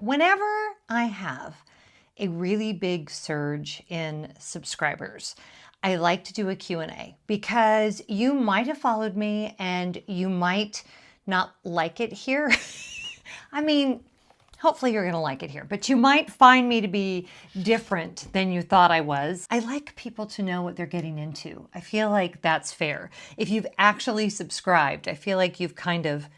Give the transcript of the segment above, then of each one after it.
Whenever I have a really big surge in subscribers, I like to do a Q&A because you might have followed me and you might not like it here. I mean, hopefully you're going to like it here, but you might find me to be different than you thought I was. I like people to know what they're getting into. I feel like that's fair. If you've actually subscribed, I feel like you've kind of,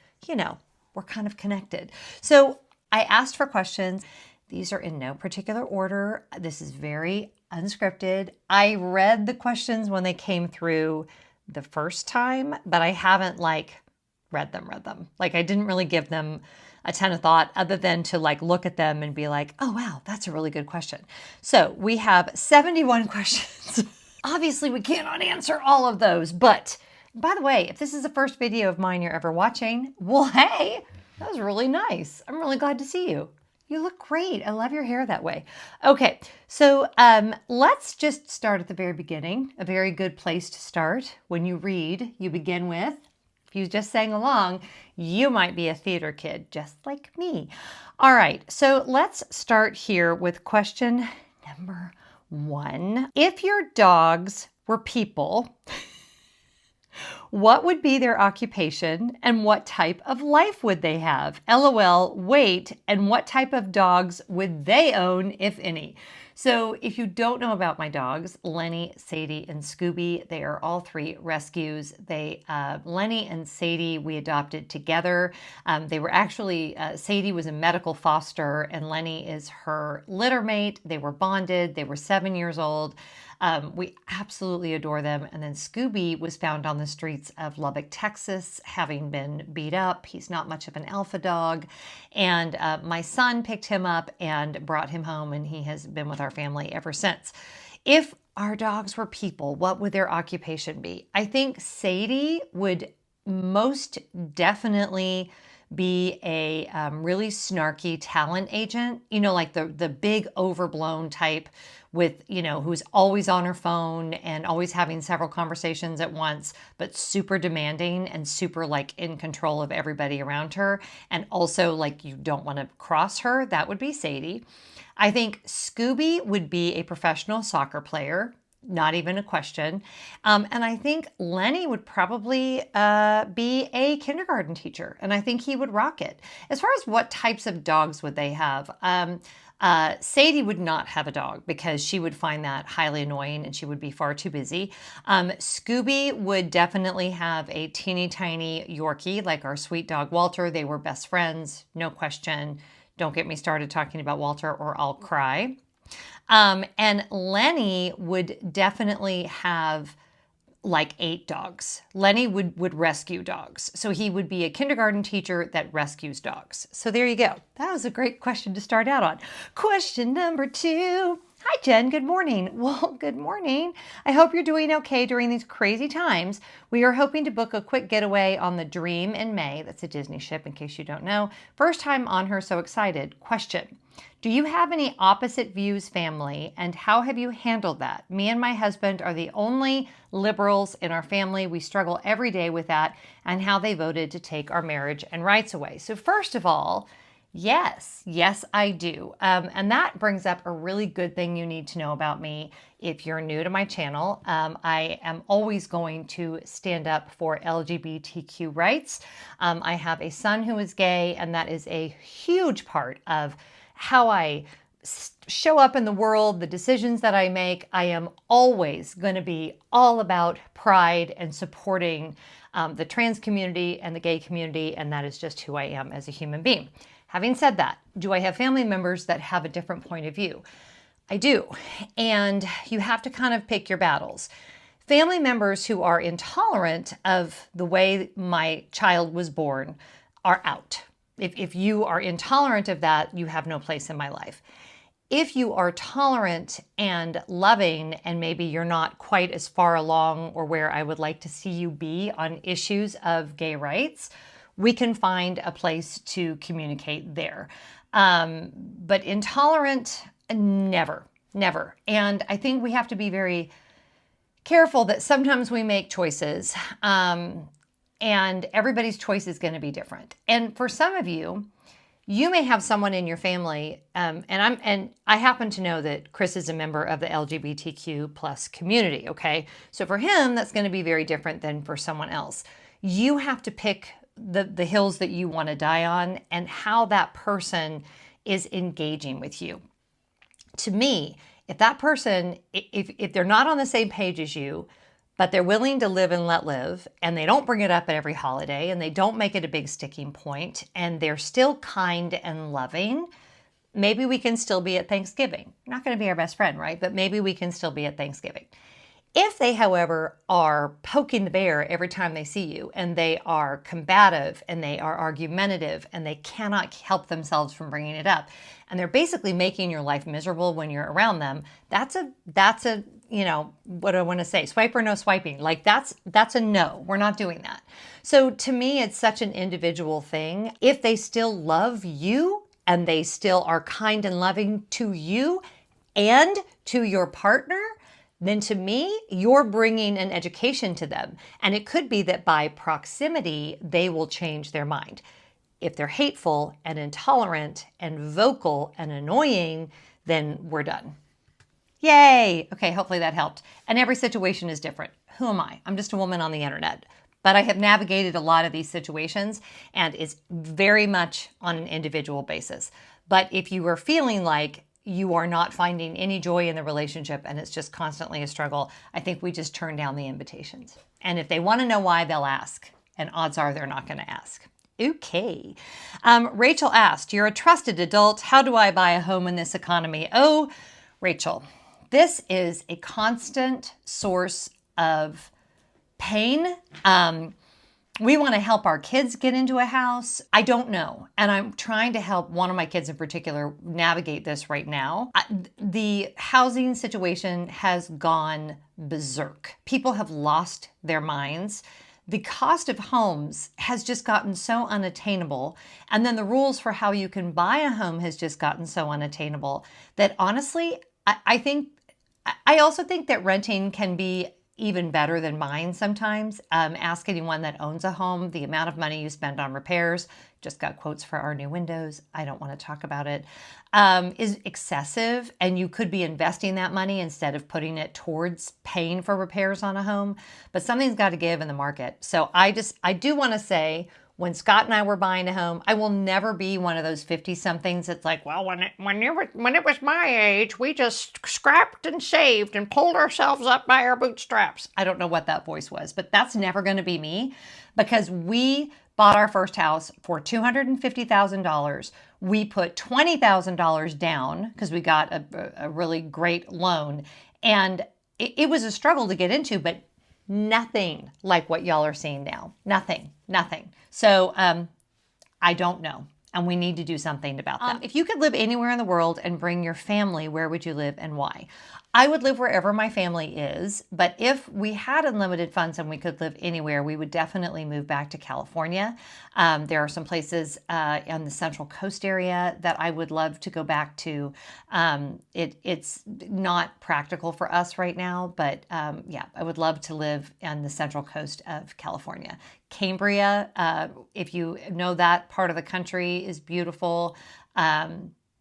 we're kind of connected. So I asked for questions. These are in no particular order. This is very unscripted. I read the questions when they came through the first time, but I haven't read them. Like I didn't really give them a ton of thought other than to look at them and be like, oh wow, that's a really good question. So we have 71 questions. Obviously we cannot answer all of those, but by the way, if this is the first video of mine you're ever watching, well, hey, that was really nice. I'm really glad to see you. You look great. I love your hair that way. Okay, so let's just start at the very beginning. A very good place to start. When you read, you begin with, if you just sang along, you might be a theater kid, just like me. All right, so let's start here with question number 1. If your dogs were people, what would be their occupation and what type of life would they have? LOL, wait, and what type of dogs would they own, if any? So if you don't know about my dogs, Lenny, Sadie, and Scooby, they are all 3 rescues. Lenny and Sadie, we adopted together. They were actually, Sadie was a medical foster and Lenny is her litter mate. They were bonded. They were 7 years old. We absolutely adore them. And then Scooby was found on the streets of Lubbock, Texas, having been beat up. He's not much of an alpha dog. And my son picked him up and brought him home, and he has been with our family ever since. If our dogs were people, what would their occupation be? I think Sadie would most definitely be a really snarky talent agent, like the big overblown type with, who's always on her phone and always having several conversations at once, but super demanding and super in control of everybody around her. And also you don't want to cross her. That would be Sadie. I think Scooby would be a professional soccer player. Not even a question. And I think Lenny would probably be a kindergarten teacher, and I think he would rock it. As far as what types of dogs would they have, Sadie would not have a dog because she would find that highly annoying and she would be far too busy. Scooby would definitely have a teeny tiny Yorkie, like our sweet dog Walter. They were best friends, no question. Don't get me started talking about Walter or I'll cry. And Lenny would definitely have 8 dogs. Lenny would rescue dogs. So he would be a kindergarten teacher that rescues dogs. So there you go. That was a great question to start out on. Question number 2. Hi, Jen. Good morning. Well, good morning. I hope you're doing okay during these crazy times. We are hoping to book a quick getaway on the Dream in May. That's a Disney ship, in case you don't know. First time on her, so excited. Question. Do you have any opposite views family, and how have you handled that? Me and my husband are the only liberals in our family. We struggle every day with that and how they voted to take our marriage and rights away. So first of all, yes, I do. And that brings up a really good thing you need to know about me. If you're new to my channel, I am always going to stand up for LGBTQ rights. I have a son who is gay, and that is a huge part of how I show up in the world, the decisions that I make. I am always going to be all about pride and supporting the trans community and the gay community, and that is just who I am as a human being. Having said that, do I have family members that have a different point of view? I do, and you have to kind of pick your battles. Family members who are intolerant of the way my child was born are out. If you are intolerant of that, you have no place in my life. If you are tolerant and loving, and maybe you're not quite as far along or where I would like to see you be on issues of gay rights, we can find a place to communicate there. But intolerant, never. And I think we have to be very careful that sometimes we make choices. And everybody's choice is going to be different. And for some of you, You may have someone in your family, and I happen to know that Chris is a member of the LGBTQ plus community. Okay, so for him, that's going to be very different than for someone else. You have to pick the hills that you want to die on and how that person is engaging with you. To me, if that person, if they're not on the same page as you, but they're willing to live and let live, and they don't bring it up at every holiday, and they don't make it a big sticking point, and they're still kind and loving, maybe we can still be at Thanksgiving. Not going to be our best friend, right? But maybe we can still be at Thanksgiving. If they, however, are poking the bear every time they see you, and they are combative, and they are argumentative, and they cannot help themselves from bringing it up, and they're basically making your life miserable when you're around them, that's a what do I want to say? Swipe or no swiping. Like that's a no. We're not doing that. So to me, it's such an individual thing. If they still love you and they still are kind and loving to you and to your partner, then to me, you're bringing an education to them. And it could be that by proximity, they will change their mind. If they're hateful and intolerant and vocal and annoying, then we're done. Yay! Okay, hopefully that helped. And every situation is different. Who am I? I'm just a woman on the internet. But I have navigated a lot of these situations, and it's very much on an individual basis. But if you are feeling like you are not finding any joy in the relationship and it's just constantly a struggle, I think we just turn down the invitations. And if they want to know why, they'll ask. And odds are they're not going to ask. Okay. Rachel asked, you're a trusted adult. How do I buy a home in this economy? Oh, Rachel, this is a constant source of pain. We want to help our kids get into a house. I don't know. And I'm trying to help one of my kids in particular navigate this right now. The housing situation has gone berserk. People have lost their minds. The cost of homes has just gotten so unattainable. And then the rules for how you can buy a home has just gotten so unattainable that honestly, I also think that renting can be even better than buying sometimes. Ask anyone that owns a home, the amount of money you spend on repairs, just got quotes for our new windows, I don't want to talk about it, is excessive. And you could be investing that money instead of putting it towards paying for repairs on a home. But something's got to give in the market. So I do want to say, when Scott and I were buying a home, I will never be one of those 50-somethings that's like, well, when it was my age, we just scrapped and saved and pulled ourselves up by our bootstraps. I don't know what that voice was, but that's never going to be me because we bought our first house for $250,000. We put $20,000 down because we got a really great loan. And it was a struggle to get into, but nothing like what y'all are seeing now. Nothing. So I don't know. And we need to do something about that. If you could live anywhere in the world and bring your family, where would you live and why? I would live wherever my family is, but if we had unlimited funds and we could live anywhere, we would definitely move back to California. There are some places in the Central Coast area that I would love to go back to. It's not practical for us right now, but yeah, I would love to live on the Central Coast of California. Cambria, if you know that part of the country, is beautiful.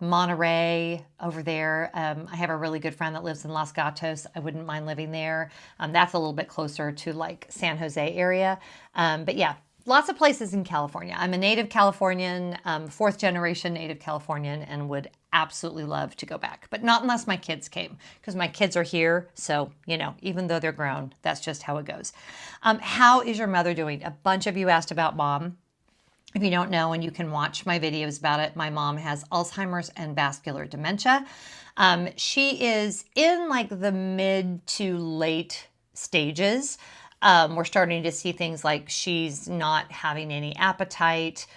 Monterey over there. I have a really good friend that lives in Los Gatos. I wouldn't mind living there. That's a little bit closer to like San Jose area. But yeah, lots of places in California. I'm a native Californian, fourth generation native Californian, and would absolutely love to go back, but not unless my kids came, because my kids are here. So, even though they're grown, that's just how it goes. How is your mother doing? A bunch of you asked about mom. If you don't know, and you can watch my videos about it, my mom has Alzheimer's and vascular dementia. She is in like the mid to late stages. We're starting to see things like she's not having any appetite.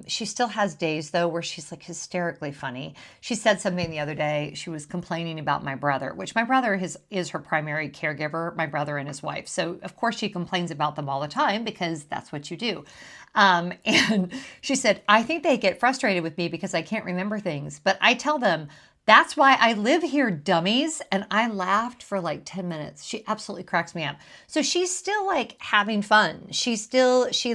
She still has days though where she's like hysterically funny. She said something the other day. She was complaining about my brother, which my brother is her primary caregiver, my brother and his wife. So of course she complains about them all the time because that's what you do. And she said, I think they get frustrated with me because I can't remember things, but I tell them That's why I live here, dummies. And I laughed for like 10 minutes. She absolutely cracks me up. So she's still like having fun. She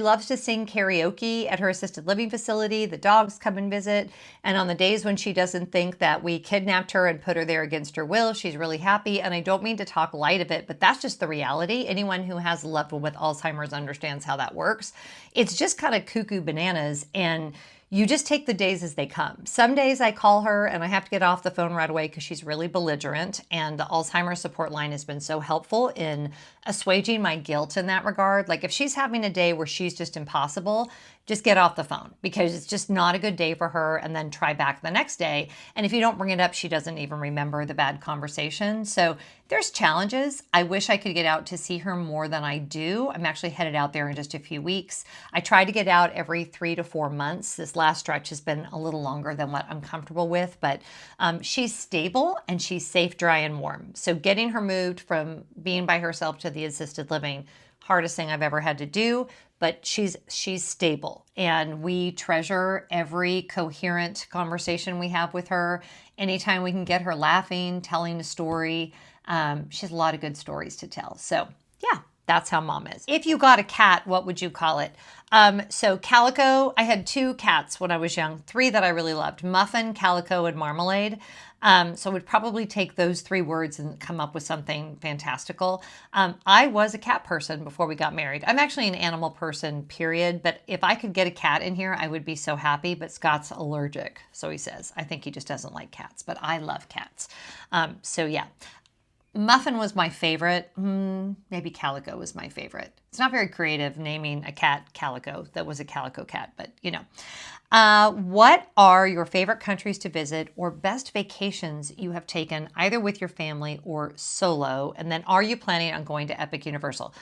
loves to sing karaoke at her assisted living facility. The dogs come and visit. And on the days when she doesn't think that we kidnapped her and put her there against her will, she's really happy. And I don't mean to talk light of it, but that's just the reality. Anyone who has a loved one with Alzheimer's understands how that works. It's just kind of cuckoo bananas. And you just take the days as they come. Some days I call her and I have to get off the phone right away because she's really belligerent. And the Alzheimer's support line has been so helpful in assuaging my guilt in that regard. Like if she's having a day where she's just impossible, just get off the phone because it's just not a good day for her, and then try back the next day. And if you don't bring it up, she doesn't even remember the bad conversation. So there's challenges. I wish I could get out to see her more than I do. I'm actually headed out there in just a few weeks. I try to get out every 3 to 4 months. This last stretch has been a little longer than what I'm comfortable with, but she's stable and she's safe, dry, and warm. So getting her moved from being by herself to the assisted living, hardest thing I've ever had to do, but she's stable, and we treasure every coherent conversation we have with her. Anytime we can get her laughing, telling a story, she has a lot of good stories to tell. So yeah, that's how mom is. If you got a cat, what would you call it? So Calico, I had 2 cats when I was young, 3 that I really loved: Muffin, Calico, and Marmalade. So I would probably take those 3 words and come up with something fantastical. I was a cat person before we got married. I'm actually an animal person, period. But if I could get a cat in here, I would be so happy. But Scott's allergic, so he says. I think he just doesn't like cats, but I love cats. So yeah. Muffin was my favorite. Maybe Calico was my favorite. It's not very creative naming a cat Calico. That was a calico cat, but you know. What are your favorite countries to visit or best vacations you have taken either with your family or solo? And then are you planning on going to Epic Universal?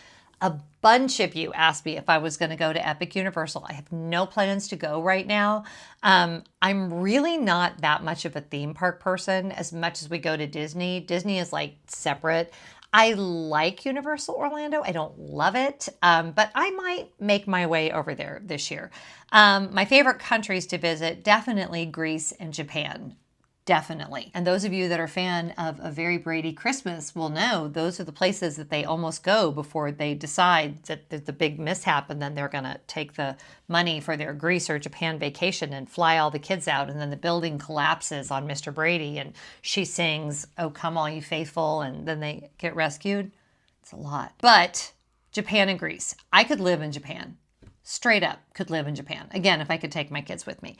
A bunch of you asked me if I was going to go to Epic Universal. I have no plans to go right now. I'm really not that much of a theme park person as much as we go to Disney. Disney is like separate. I like Universal Orlando. I don't love it, but I might make my way over there this year. My favorite countries to visit, definitely Greece and Japan. Definitely. And those of you that are a fan of A Very Brady Christmas will know those are the places that they almost go before they decide that there's the big mishap, and then they're going to take the money for their Greece or Japan vacation and fly all the kids out, and then the building collapses on Mr. Brady and she sings, "Oh, come all you faithful," and then they get rescued. It's a lot. But Japan and Greece. I could live in Japan. Straight up could live in Japan. Again, if I could take my kids with me.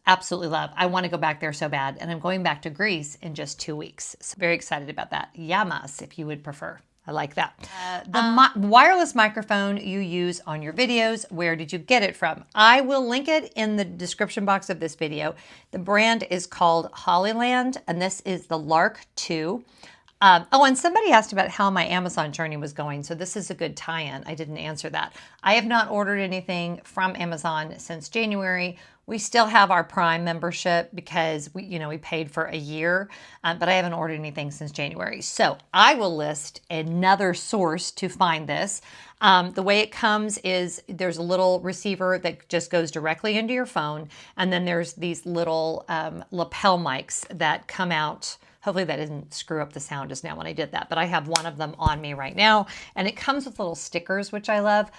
Absolutely love. I want to go back there so bad. And I'm going back to Greece in just 2 weeks. So very excited about that. Yamas, if you would prefer. I like that. The wireless microphone you use on your videos, where did you get it from? I will link it in the description box of this video. The brand is called Hollyland, and this is the Lark 2. And somebody asked about how my Amazon journey was going, so this is a good tie-in. I didn't answer that. I have not ordered anything from Amazon since January. We still have our Prime membership because we paid for a year, but I haven't ordered anything since January. So I will list another source to find this. The way it comes is there's a little receiver that just goes directly into your phone, and then there's these little lapel mics that come out. Hopefully that didn't screw up the sound just now when I did that, but I have one of them on me right now, and it comes with little stickers, which I love.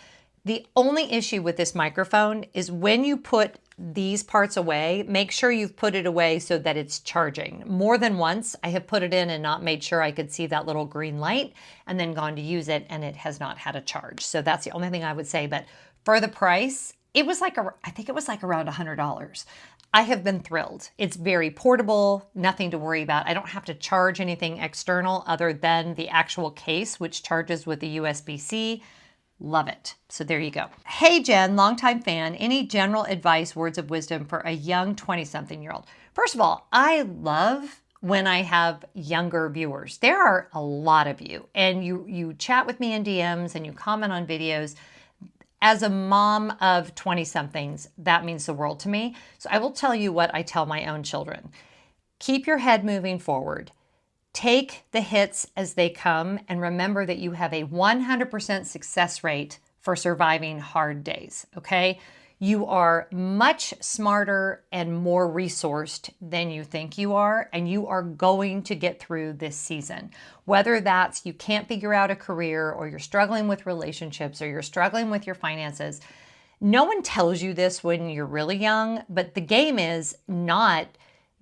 The only issue with this microphone is when you put these parts away, make sure you've put it away so that it's charging. More than once, I have put it in and not made sure I could see that little green light and then gone to use it, and it has not had a charge. So that's the only thing I would say. But for the price, I think it was like around $100. I have been thrilled. It's very portable, nothing to worry about. I don't have to charge anything external other than the actual case, which charges with the USB-C. Love it. So there you go. Hey, Jen, longtime fan. Any general advice, words of wisdom for a young 20-something-year-old? First of all, I love when I have younger viewers. There are a lot of you, and you chat with me in DMs and you comment on videos. As a mom of 20-somethings, that means the world to me. So I will tell you what I tell my own children. Keep your head moving forward. Take the hits as they come, and remember that you have a 100% success rate for surviving hard days, okay? You are much smarter and more resourced than you think you are, and you are going to get through this season. Whether that's you can't figure out a career, or you're struggling with relationships, or you're struggling with your finances. No one tells you this when you're really young, but the game is not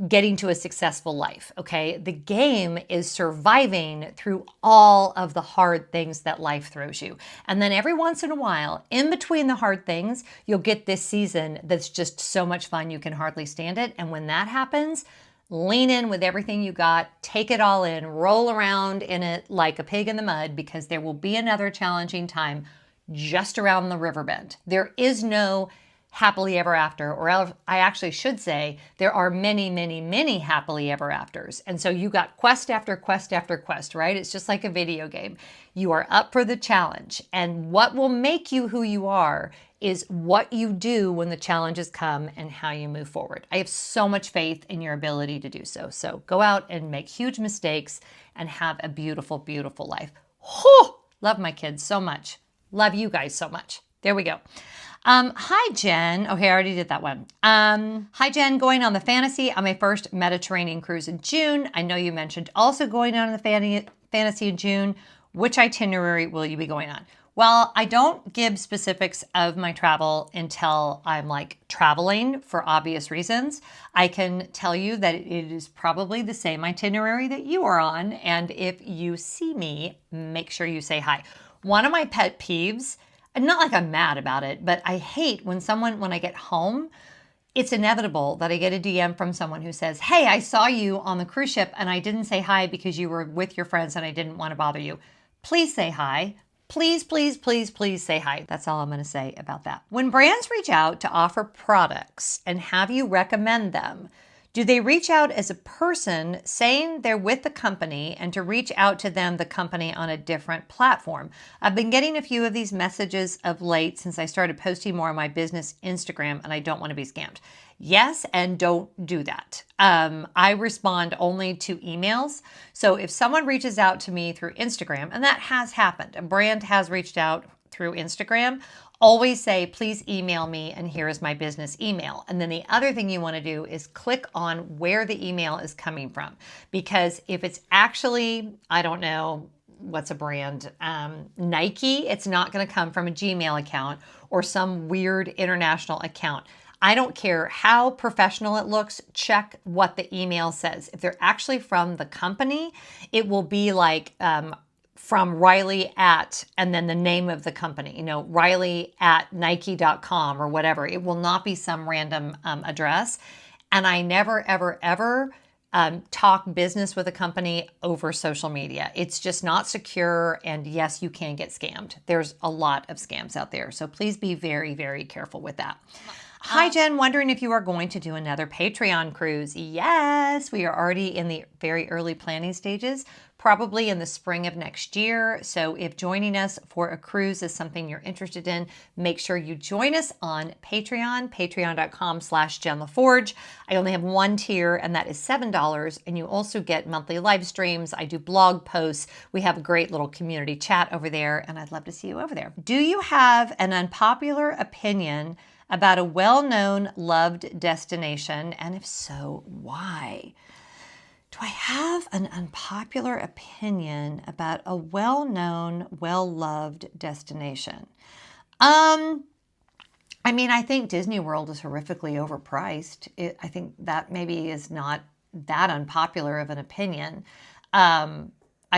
getting to a successful life, okay? The game is surviving through all of the hard things that life throws you. And then every once in a while, in between the hard things, you'll get this season that's just so much fun you can hardly stand it. And when that happens, lean in with everything you got, take it all in, roll around in it like a pig in the mud, because there will be another challenging time just around the river bend. There is no happily ever after, or I actually should say there are many, many, many happily ever afters. And so you got quest after quest after quest, right? It's just like a video game. You are up for the challenge. And what will make you who you are is what you do when the challenges come and how you move forward. I have so much faith in your ability to do so. So go out and make huge mistakes and have a beautiful, beautiful life. Whew! Love my kids so much. Love you guys so much. There we go. Hi, Jen. Okay, I already did that one. Hi, Jen. Going on the Fantasy on my first Mediterranean cruise in June. I know you mentioned also going on the Fantasy in June. Which itinerary will you be going on? Well, I don't give specifics of my travel until I'm like traveling for obvious reasons. I can tell you that it is probably the same itinerary that you are on. And if you see me, make sure you say hi. One of my pet peeves, not like I'm mad about it, but I hate when I get home, it's inevitable that I get a DM from someone who says, hey, I saw you on the cruise ship and I didn't say hi because you were with your friends and I didn't want to bother you. Please say hi. Please, please, please, please say hi. That's all I'm going to say about that. When brands reach out to offer products and have you recommend them, do they reach out as a person saying they're with the company and to reach out to them, the company, on a different platform? I've been getting a few of these messages of late since I started posting more on my business Instagram, and I don't want to be scammed. Yes, and don't do that. I respond only to emails. So if someone reaches out to me through Instagram, and that has happened, a brand has reached out through Instagram, always say, please email me, and here is my business email. And then the other thing you want to do is click on where the email is coming from. Because if it's actually, I don't know, what's a brand? Nike, it's not going to come from a Gmail account or some weird international account. I don't care how professional it looks, check what the email says. If they're actually from the company, it will be like, from Riley at, and then the name of the company, Riley at Nike.com or whatever. It will not be some random address. And I never, ever, ever talk business with a company over social media. It's just not secure. And yes, you can get scammed. There's a lot of scams out there. So please be very, very careful with that. Hi, Jen. Wondering if you are going to do another Patreon cruise. Yes, we are already in the very early planning stages, probably in the spring of next year. So if joining us for a cruise is something you're interested in, make sure you join us on Patreon, patreon.com/JenLaForge. I only have one tier, and that is $7. And you also get monthly live streams. I do blog posts. We have a great little community chat over there, and I'd love to see you over there. Do you have an unpopular opinion about a well-known, loved destination? And if so, why? Do I have an unpopular opinion about a well-known, well-loved destination? I think Disney World is horrifically overpriced. I think that maybe is not that unpopular of an opinion. I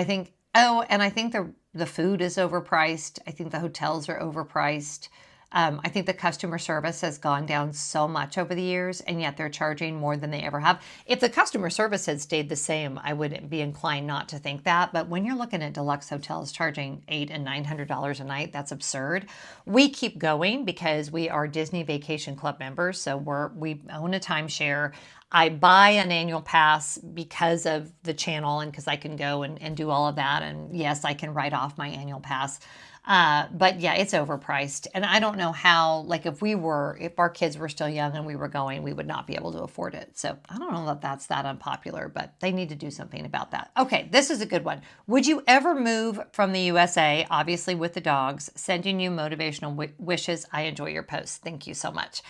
think the food is overpriced. I think the hotels are overpriced. I think the customer service has gone down so much over the years, and yet they're charging more than they ever have. If the customer service had stayed the same, I would be inclined not to think that. But when you're looking at deluxe hotels charging $800 and $900 a night, that's absurd. We keep going because we are Disney Vacation Club members, so we own a timeshare. I buy an annual pass because of the channel and because I can go and do all of that. And yes, I can write off my annual pass. But yeah, it's overpriced. And I don't know how, like if our kids were still young and we were going, we would not be able to afford it. So I don't know that that's that unpopular, but they need to do something about that. Okay, this is a good one. Would you ever move from the USA, obviously with the dogs, sending you motivational wishes? I enjoy your posts. Thank you so much.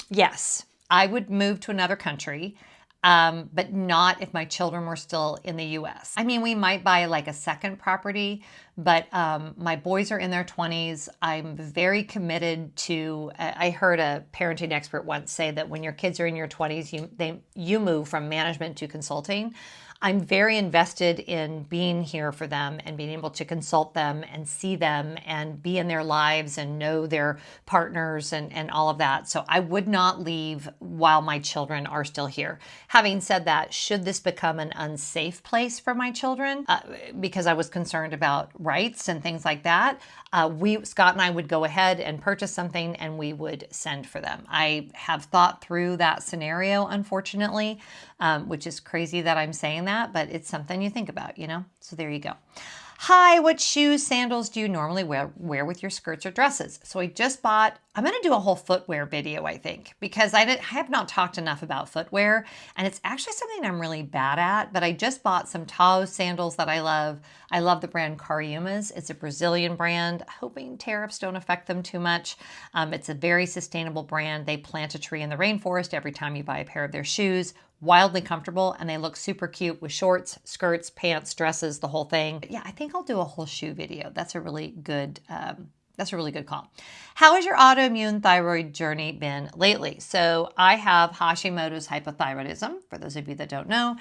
Yes, I would move to another country, but not if my children were still in the US. I mean, we might buy like a second property, but my boys are in their 20s. I'm very committed to, I heard a parenting expert once say that when your kids are in your 20s, you move from management to consulting. I'm very invested in being here for them and being able to consult them and see them and be in their lives and know their partners and all of that. So I would not leave while my children are still here. Having said that, should this become an unsafe place for my children, because I was concerned about rights and things like that, Scott and I would go ahead and purchase something and we would send for them. I have thought through that scenario, unfortunately, which is crazy that I'm saying that, but it's something you think about, you know? So there you go. Hi, what shoes, sandals do you normally wear with your skirts or dresses? So I just bought, I'm going to do a whole footwear video, I think, because I have not talked enough about footwear, and it's actually something I'm really bad at, but I just bought some Taos sandals that I love. I love the brand Cariumas. It's a Brazilian brand, hoping tariffs don't affect them too much. It's a very sustainable brand. They plant a tree in the rainforest every time you buy a pair of their shoes. Wildly comfortable, and they look super cute with shorts, skirts, pants, dresses, the whole thing. Yeah, I think I'll do a whole shoe video. That's a really good call. How has your autoimmune thyroid journey been lately? So I have Hashimoto's hypothyroidism, for those of you that don't know.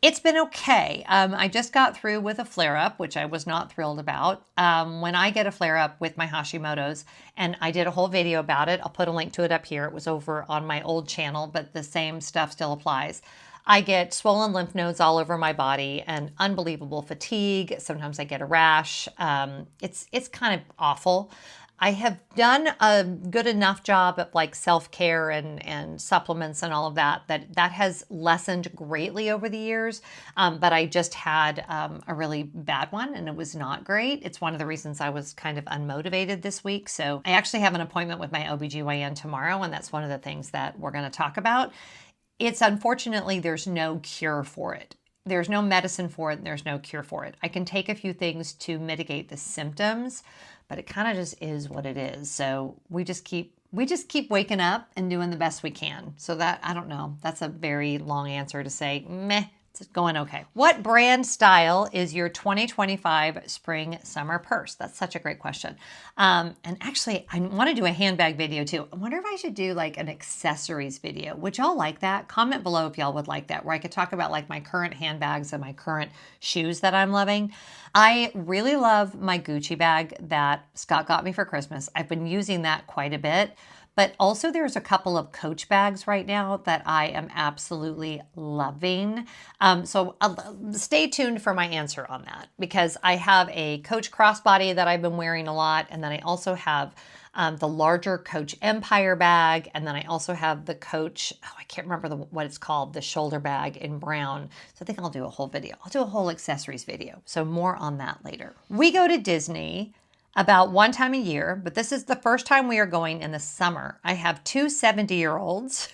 It's been okay. I just got through with a flare-up, which I was not thrilled about. When I get a flare-up with my Hashimoto's, and I did a whole video about it. I'll put a link to it up here. It was over on my old channel, but the same stuff still applies. I get swollen lymph nodes all over my body and unbelievable fatigue. Sometimes I get a rash. It's kind of awful. I have done a good enough job of like self-care and supplements and all of that has lessened greatly over the years. But I just had a really bad one and it was not great. It's one of the reasons I was kind of unmotivated this week. So I actually have an appointment with my OBGYN tomorrow, and that's one of the things that we're going to talk about. It's unfortunately, there's no cure for it. There's no medicine for it, and there's no cure for it. I can take a few things to mitigate the symptoms, but it kind of just is what it is. So we just keep waking up and doing the best we can. So that, I don't know, that's a very long answer to say, meh, it's going okay. What brand style is your 2025 spring summer purse? That's such a great question. And actually, I want to do a handbag video too. I wonder if I should do like an accessories video. Would y'all like that? Comment below if y'all would like that, where I could talk about like my current handbags and my current shoes that I'm loving. I really love my Gucci bag that Scott got me for Christmas. I've been using that quite a bit. But also there's a couple of Coach bags right now that I am absolutely loving. So stay tuned for my answer on that, because I have a Coach crossbody that I've been wearing a lot. And then I also have the larger Coach Empire bag. And then I also have the Coach, I can't remember what it's called, the shoulder bag in brown. So I think I'll do a whole video. I'll do a whole accessories video. So more on that later. We go to Disney about one time a year, but this is the first time we are going in the summer. I have two 70-year-olds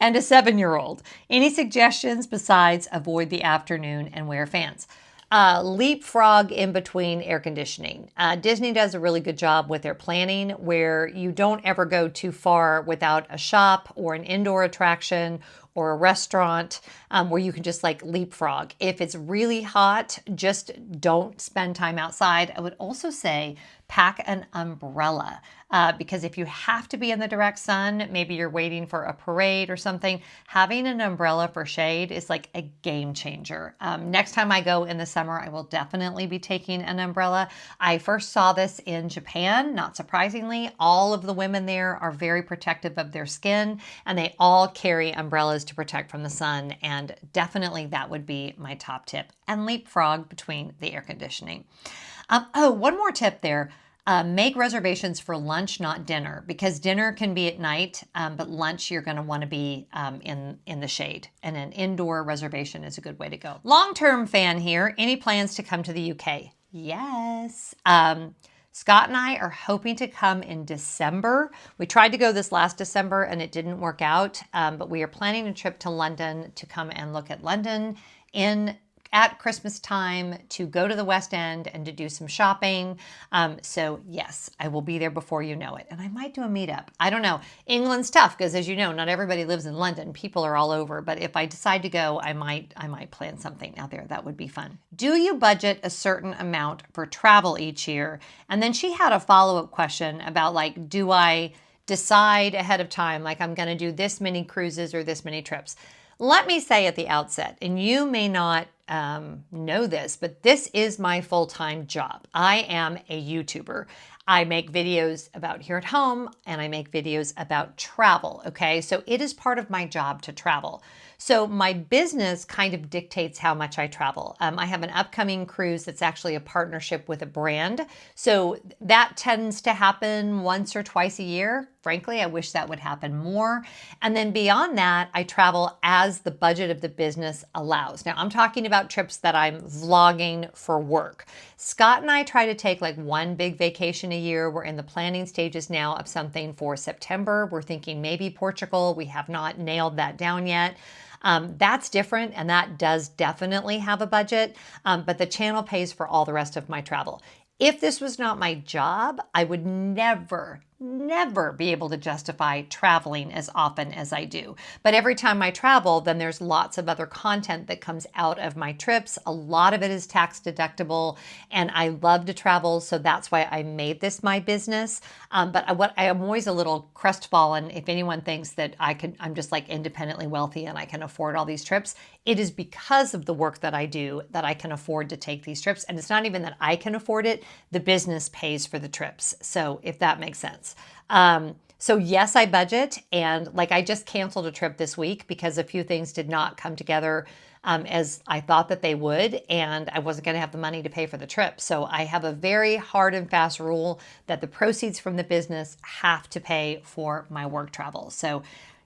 and a 7-year-old. Any suggestions besides avoid the afternoon and wear fans? Leapfrog in between air conditioning. Disney does a really good job with their planning, where you don't ever go too far without a shop or an indoor attraction or a restaurant where you can just like leapfrog. If it's really hot, just don't spend time outside. I would also say pack an umbrella, because if you have to be in the direct sun, maybe you're waiting for a parade or something, having an umbrella for shade is like a game changer. Next time I go in the summer, I will definitely be taking an umbrella. I first saw this in Japan, not surprisingly. All of the women there are very protective of their skin, and they all carry umbrellas to protect from the sun, and definitely that would be my top tip. And leapfrog between the air conditioning. One more tip there. Make reservations for lunch, not dinner, because dinner can be at night, but lunch you're going to want to be in the shade, and an indoor reservation is a good way to go. Long-term fan here. Any plans to come to the UK? Yes. Scott and I are hoping to come in December. We tried to go this last December and it didn't work out, but we are planning a trip to London to come and look at London in at Christmas time, to go to the West End and to do some shopping. So yes, I will be there before you know it. And I might do a meetup. I don't know. England's tough because, as you know, not everybody lives in London. People are all over. But if I decide to go, I might plan something out there. That would be fun. Do you budget a certain amount for travel each year? And then she had a follow-up question about, like, do I decide ahead of time, like, I'm going to do this many cruises or this many trips? Let me say at the outset, and you may not know this, but this is my full-time job. I am a YouTuber. I make videos about here at home and I make videos about travel, okay? So it is part of my job to travel. So my business kind of dictates how much I travel. I have an upcoming cruise that's actually a partnership with a brand. So that tends to happen once or twice a year. Frankly, I wish that would happen more. And then beyond that, I travel as the budget of the business allows. Now, I'm talking about trips that I'm vlogging for work. Scott and I try to take like one big vacation a year. We're in the planning stages now of something for September. We're thinking maybe Portugal. We have not nailed that down yet. That's different, and that does definitely have a budget, but the channel pays for all the rest of my travel. If this was not my job, I would never be able to justify traveling as often as I do. But every time I travel, then there's lots of other content that comes out of my trips. A lot of it is tax deductible, and I love to travel, so that's why I made this my business. But I am always a little crestfallen if anyone thinks that I'm just like independently wealthy and I can afford all these trips. It is because of the work that I do that I can afford to take these trips. And it's not even that I can afford it. The business pays for the trips. So if that makes sense. So yes, I budget. And like I just canceled a trip this week because a few things did not come together as I thought that they would. And I wasn't going to have the money to pay for the trip. So I have a very hard and fast rule that the proceeds from the business have to pay for my work travel. So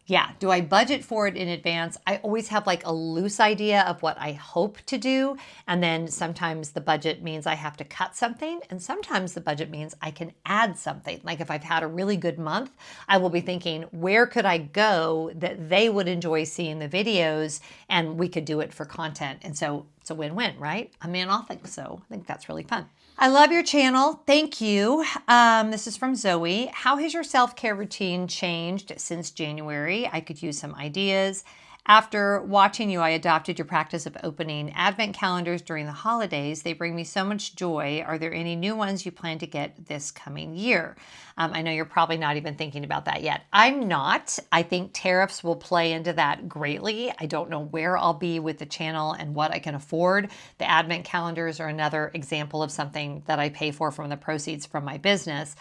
yeah, do I budget for it in advance? I always have like a loose idea of what I hope to do. And then sometimes the budget means I have to cut something. And sometimes the budget means I can add something. Like if I've had a really good month, I will be thinking, where could I go that they would enjoy seeing the videos and we could do it for content? And so it's a win-win, right? I mean, I think so. I think that's really fun. I love your channel. Thank you. This is from Zoe. How has your self-care routine changed since January? I could use some ideas. After watching you, I adopted your practice of opening advent calendars during the holidays. They bring me so much joy. Are there any new ones you plan to get this coming year? I know you're probably not even thinking about that yet. I'm not. I think tariffs will play into that greatly. I don't know where I'll be with the channel and what I can afford. The advent calendars are another example of something that I pay for from the proceeds from my business.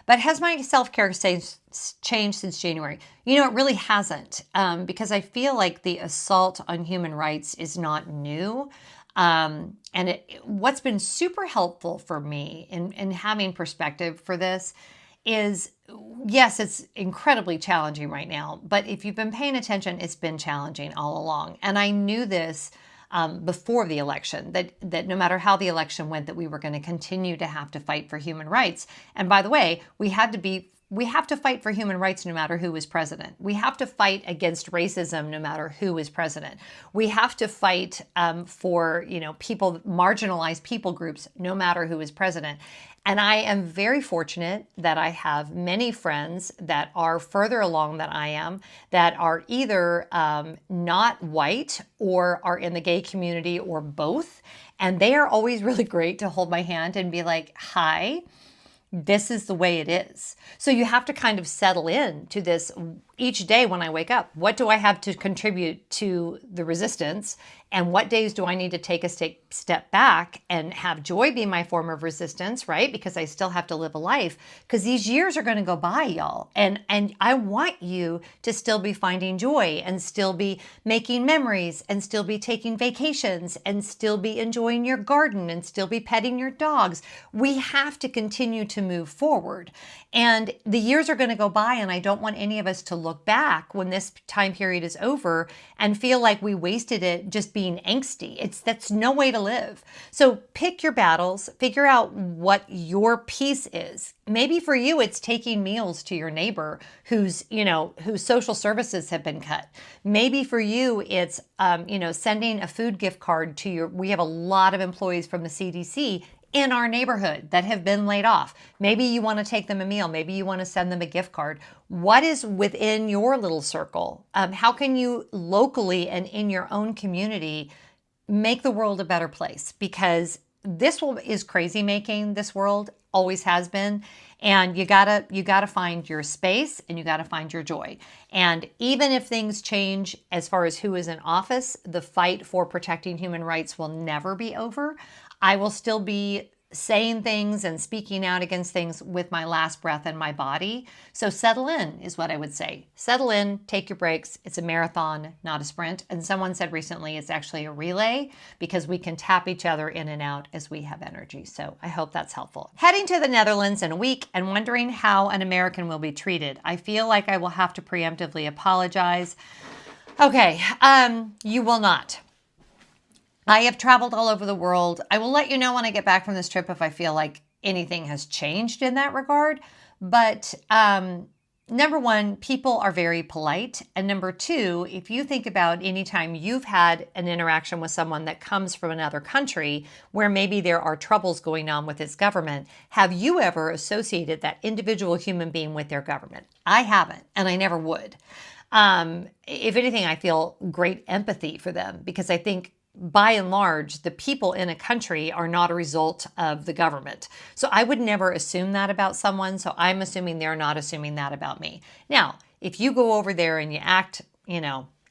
But has my self-care changed since January? You know, it really hasn't, because I feel like the assault on human rights is not new. And what's been super helpful for me in having perspective for this is, yes, it's incredibly challenging right now, but if you've been paying attention, it's been challenging all along. And I knew this before the election, that no matter how the election went, that we were going to continue to have to fight for human rights. And by the way, we have to fight for human rights no matter who is president. We have to fight against racism no matter who is president. We have to fight for, people, marginalized people groups, no matter who is president. And I am very fortunate that I have many friends that are further along than I am, that are either not white or are in the gay community or both. And they are always really great to hold my hand and be like, hi, this is the way it is. So you have to kind of settle in to this each day when I wake up. What do I have to contribute to the resistance? And what days do I need to take a step back and have joy be my form of resistance, right? Because I still have to live a life, because these years are going to go by, y'all. And I want you to still be finding joy and still be making memories and still be taking vacations and still be enjoying your garden and still be petting your dogs. We have to continue to move forward. And the years are going to go by, and I don't want any of us to look back when this time period is over and feel like we wasted it just being angsty. That's no way to live. So pick your battles, figure out what your piece is. Maybe for you, it's taking meals to your neighbor whose social services have been cut. Maybe for you, it's, sending a food gift card to we have a lot of employees from the CDC in our neighborhood that have been laid off. Maybe you want to take them a meal. Maybe you want to send them a gift card. What is within your little circle? How can you locally and in your own community make the world a better place? Because is crazy making, this world always has been. And you gotta find your space and you gotta find your joy. And even if things change as far as who is in office, the fight for protecting human rights will never be over. I will still be saying things and speaking out against things with my last breath in my body. So settle in is what I would say. Settle in, take your breaks. It's a marathon, not a sprint. And someone said recently it's actually a relay because we can tap each other in and out as we have energy. So I hope that's helpful. Heading to the Netherlands in a week and wondering how an American will be treated. I feel like I will have to preemptively apologize. Okay, you will not. I have traveled all over the world. I will let you know when I get back from this trip if I feel like anything has changed in that regard. But number one, people are very polite. And number two, if you think about any time you've had an interaction with someone that comes from another country where maybe there are troubles going on with its government, have you ever associated that individual human being with their government? I haven't, and I never would. If anything, I feel great empathy for them because I think by and large, the people in a country are not a result of the government. So I would never assume that about someone. So I'm assuming they're not assuming that about me. Now, if you go over there and you act,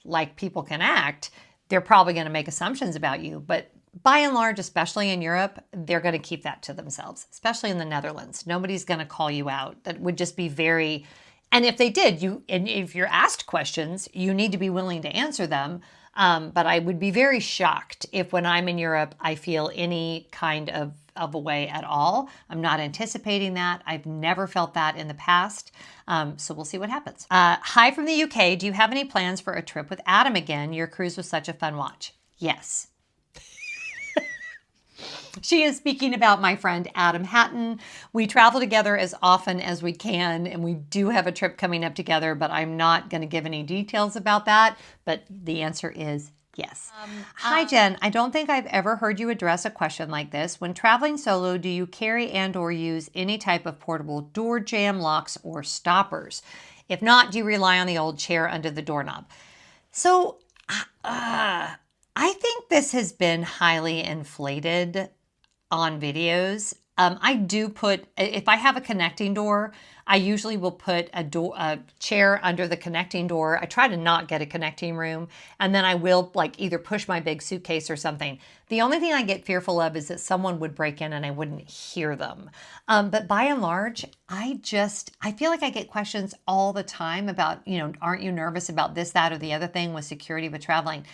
like people can act, they're probably going to make assumptions about you. But by and large, especially in Europe, they're going to keep that to themselves, especially in the Netherlands. Nobody's going to call you out. That would just be very, and if they did, and if you're asked questions, you need to be willing to answer them. But I would be very shocked if when I'm in Europe, I feel any kind of a way at all. I'm not anticipating that. I've never felt that in the past. So we'll see what happens. Hi from the UK. Do you have any plans for a trip with Adam again? Your cruise was such a fun watch. Yes. She is speaking about my friend Adam Hatton. We travel together as often as we can, and we do have a trip coming up together, but I'm not going to give any details about that. But the answer is yes. Hi, Jen. I don't think I've ever heard you address a question like this. When traveling solo, do you carry and or use any type of portable door jamb locks or stoppers? If not, do you rely on the old chair under the doorknob? So I think this has been highly inflated on videos. I do put, if I have a connecting door, I usually will put a chair under the connecting door. I try to not get a connecting room. And then I will either push my big suitcase or something. The only thing I get fearful of is that someone would break in and I wouldn't hear them. But by and large, I feel like I get questions all the time about, aren't you nervous about this, that, or the other thing with security with traveling?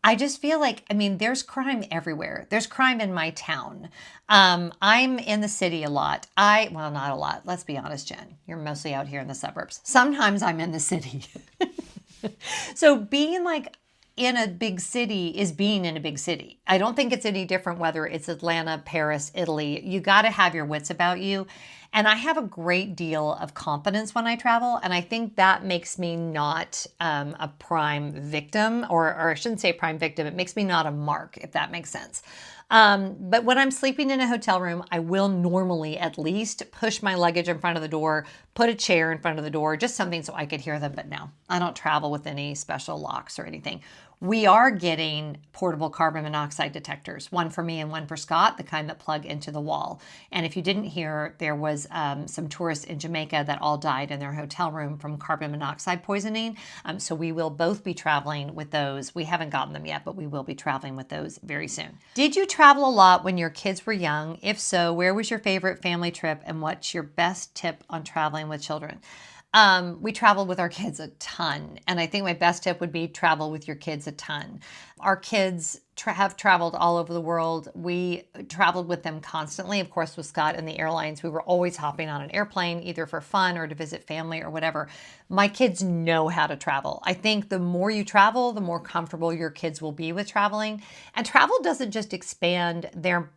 I just feel like, there's crime everywhere. There's crime in my town. I'm in the city a lot. Well, not a lot. Let's be honest, Jen. You're mostly out here in the suburbs. Sometimes I'm in the city. So being in a big city is being in a big city. I don't think it's any different whether it's Atlanta, Paris, Italy. You got to have your wits about you. And I have a great deal of confidence when I travel. And I think that makes me not a prime victim, or I shouldn't say prime victim. It makes me not a mark, if that makes sense. But when I'm sleeping in a hotel room, I will normally at least push my luggage in front of the door, put a chair in front of the door, just something so I could hear them. But no, I don't travel with any special locks or anything. We are getting portable carbon monoxide detectors, one for me and one for Scott, the kind that plug into the wall. And if you didn't hear, there was some tourists in Jamaica that all died in their hotel room from carbon monoxide poisoning. So we will both be traveling with those. We haven't gotten them yet, but we will be traveling with those very soon. Did you travel a lot when your kids were young? If so, where was your favorite family trip and what's your best tip on traveling with children? We traveled with our kids a ton. And I think my best tip would be travel with your kids a ton. Our kids have traveled all over the world. We traveled with them constantly. Of course, with Scott and the airlines, we were always hopping on an airplane, either for fun or to visit family or whatever. My kids know how to travel. I think the more you travel, the more comfortable your kids will be with traveling. And travel doesn't just expand their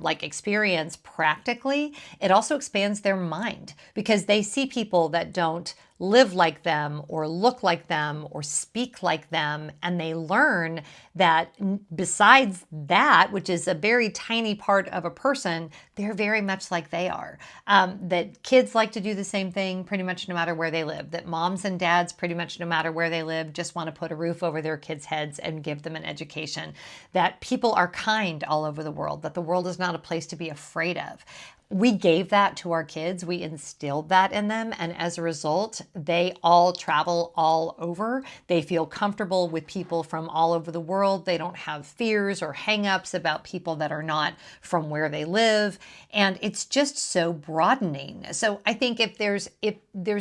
like experience practically. It also expands their mind because they see people that don't live like them or look like them or speak like them. And they learn that besides that, which is a very tiny part of a person, they're very much like they are. That kids like to do the same thing pretty much no matter where they live. That moms and dads pretty much no matter where they live just want to put a roof over their kids' heads and give them an education. That people are kind all over the world. That the world is not a place to be afraid of. We gave that to our kids. We instilled that in them. And as a result, they all travel all over. They feel comfortable with people from all over the world. They don't have fears or hangups about people that are not from where they live. And it's just so broadening. So I think if there's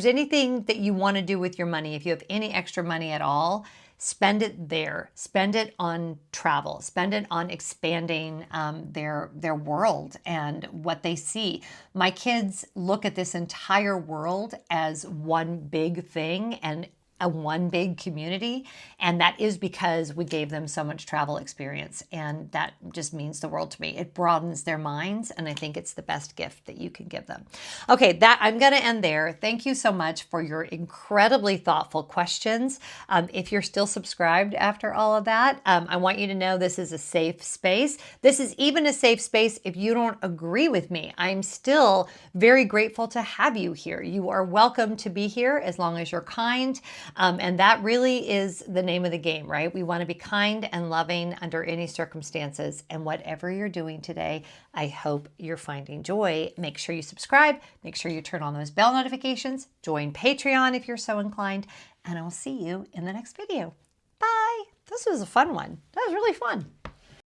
anything that you want to do with your money, if you have any extra money at all, spend it there. Spend it on travel. Spend it on expanding their world and what they see. My kids look at this entire world as one big thing and a one big community. And that is because we gave them so much travel experience. And that just means the world to me. It broadens their minds. And I think it's the best gift that you can give them. Okay, I'm going to end there. Thank you so much for your incredibly thoughtful questions. If you're still subscribed after all of that, I want you to know this is a safe space. This is even a safe space if you don't agree with me. I'm still very grateful to have you here. You are welcome to be here as long as you're kind. And that really is the name of the game, right? We want to be kind and loving under any circumstances. And whatever you're doing today, I hope you're finding joy. Make sure you subscribe. Make sure you turn on those bell notifications. Join Patreon if you're so inclined. And I will see you in the next video. Bye. This was a fun one. That was really fun.